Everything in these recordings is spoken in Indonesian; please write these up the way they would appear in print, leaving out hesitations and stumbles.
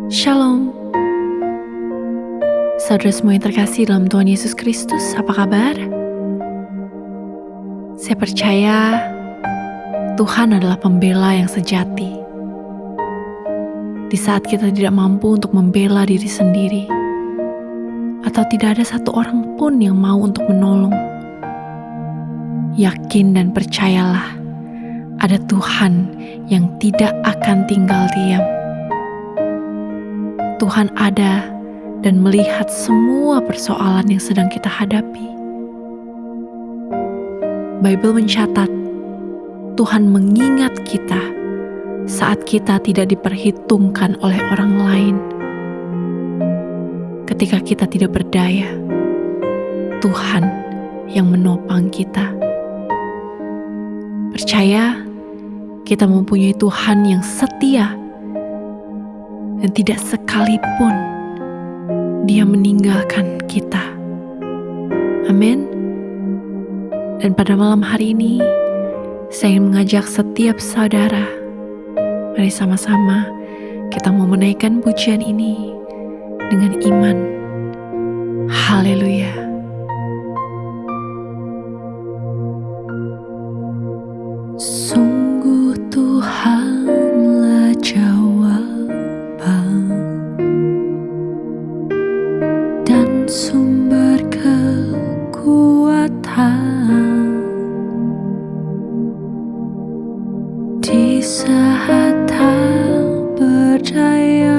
Shalom. Saudara semua yang terkasih dalam Tuhan Yesus Kristus, apa kabar? Saya percaya Tuhan adalah pembela yang sejati. Di saat kita tidak mampu untuk membela diri sendiri, atau tidak ada satu orang pun yang mau untuk menolong, yakin dan percayalah, ada Tuhan yang tidak akan tinggal diam. Tuhan ada dan melihat semua persoalan yang sedang kita hadapi. Bible mencatat, Tuhan mengingat kita saat kita tidak diperhitungkan oleh orang lain. Ketika kita tidak berdaya, Tuhan yang menopang kita. Percaya, kita mempunyai Tuhan yang setia, dan tidak sekalipun Dia meninggalkan kita. Amin. Dan pada malam hari ini, saya ingin mengajak setiap saudara, mari sama-sama kita mau menaikkan pujian ini dengan iman. Haleluya. Sungguh Tuhanlah jawaban dan sumber kekuatan di saat tak berdaya.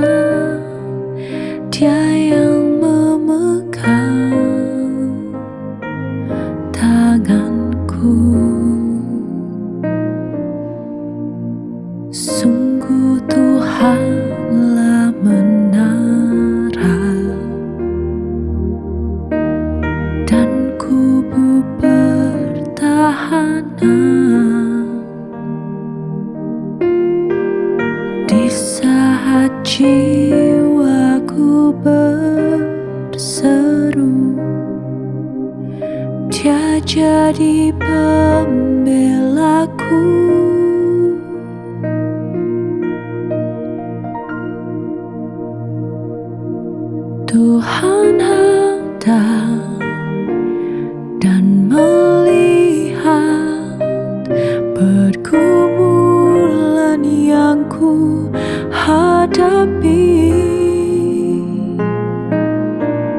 Dia yang memegang tanganku. Sungguh Tuhanlah menara dan kubu pertahanan di saat jiwaku berseru. Dia jadi pembelaku. Tuhan ada dan melihat pergumulan yang ku hadapi.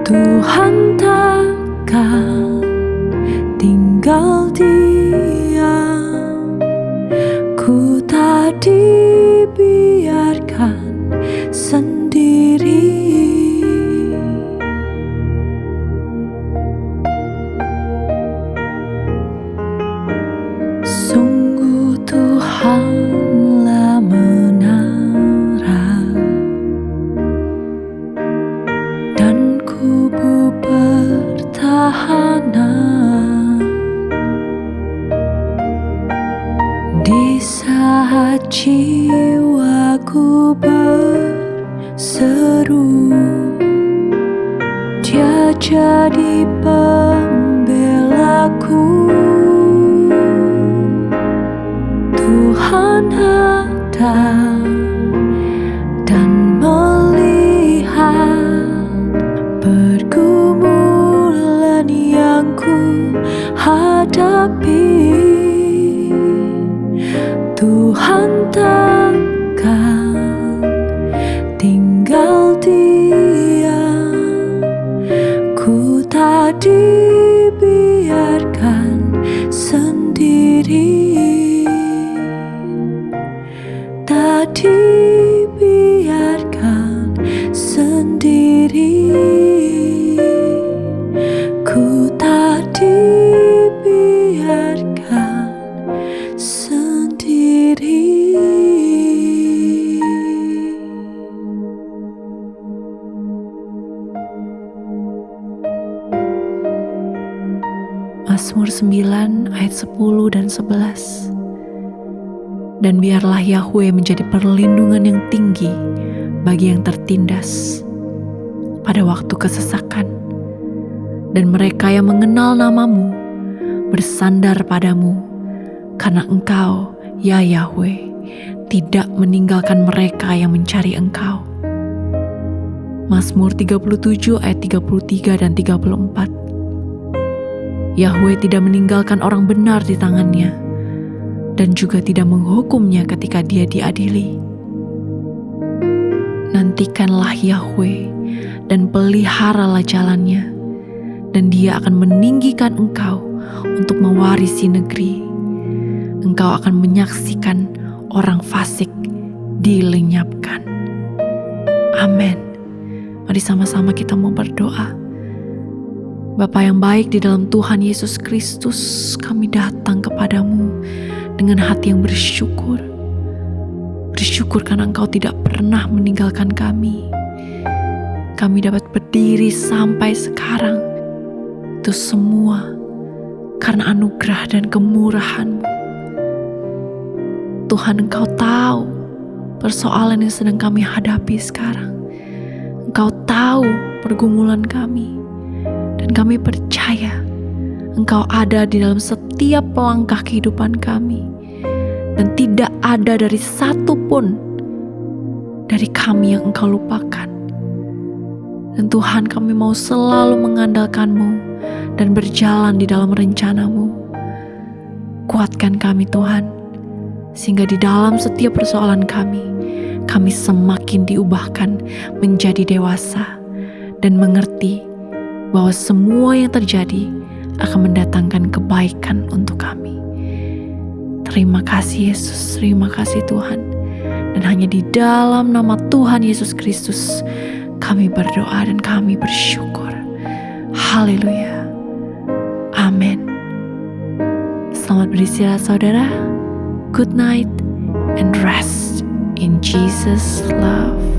Tuhan takkan tinggal diam, ku tak dibiarkan sendiri. Sungguh Tuhanlah menara dan kubu pertahanan di saat jiwaku berseru. Dia jadi pembelaku. Tuhan ada dan melihat pergumulan yang ku hadapi. Tuhan takkan tinggal diam, ku tak dibiarkan sendiri. Tak dibiarkan sendiri, ku tak dibiarkan sendiri. Mazmur 9 ayat 10 dan 11. Dan biarlah Yahweh menjadi perlindungan yang tinggi bagi yang tertindas pada waktu kesesakan. Dan mereka yang mengenal namamu bersandar padamu, karena Engkau, ya Yahweh, tidak meninggalkan mereka yang mencari Engkau. Mazmur 37 ayat 33 dan 34. Yahweh tidak meninggalkan orang benar di tangannya, dan juga tidak menghukumnya ketika dia diadili. Nantikanlah Yahweh dan peliharalah jalannya, dan dia akan meninggikan engkau untuk mewarisi negeri. Engkau akan menyaksikan orang fasik dilenyapkan. Amin. Mari sama-sama kita mau berdoa. Bapa yang baik di dalam Tuhan Yesus Kristus, kami datang kepadamu dengan hati yang bersyukur. Bersyukur karena Engkau tidak pernah meninggalkan kami. Kami dapat berdiri sampai sekarang. Itu semua karena anugerah dan kemurahan-Mu. Tuhan, Engkau tahu persoalan yang sedang kami hadapi sekarang. Engkau tahu pergumulan kami, dan kami percaya Engkau ada di dalam setiap langkah kehidupan kami, dan tidak ada dari satu pun dari kami yang Engkau lupakan. Dan Tuhan, kami mau selalu mengandalkan-Mu dan berjalan di dalam rencana-Mu. Kuatkan kami Tuhan, sehingga di dalam setiap persoalan kami semakin diubahkan menjadi dewasa dan mengerti bahwa semua yang terjadi akan mendatangkan kebaikan untuk kami. Terima kasih Yesus, terima kasih Tuhan. Dan hanya di dalam nama Tuhan Yesus Kristus kami berdoa dan kami bersyukur. Haleluya. Amin. Selamat beristirahat saudara. Good night and rest in Jesus' love.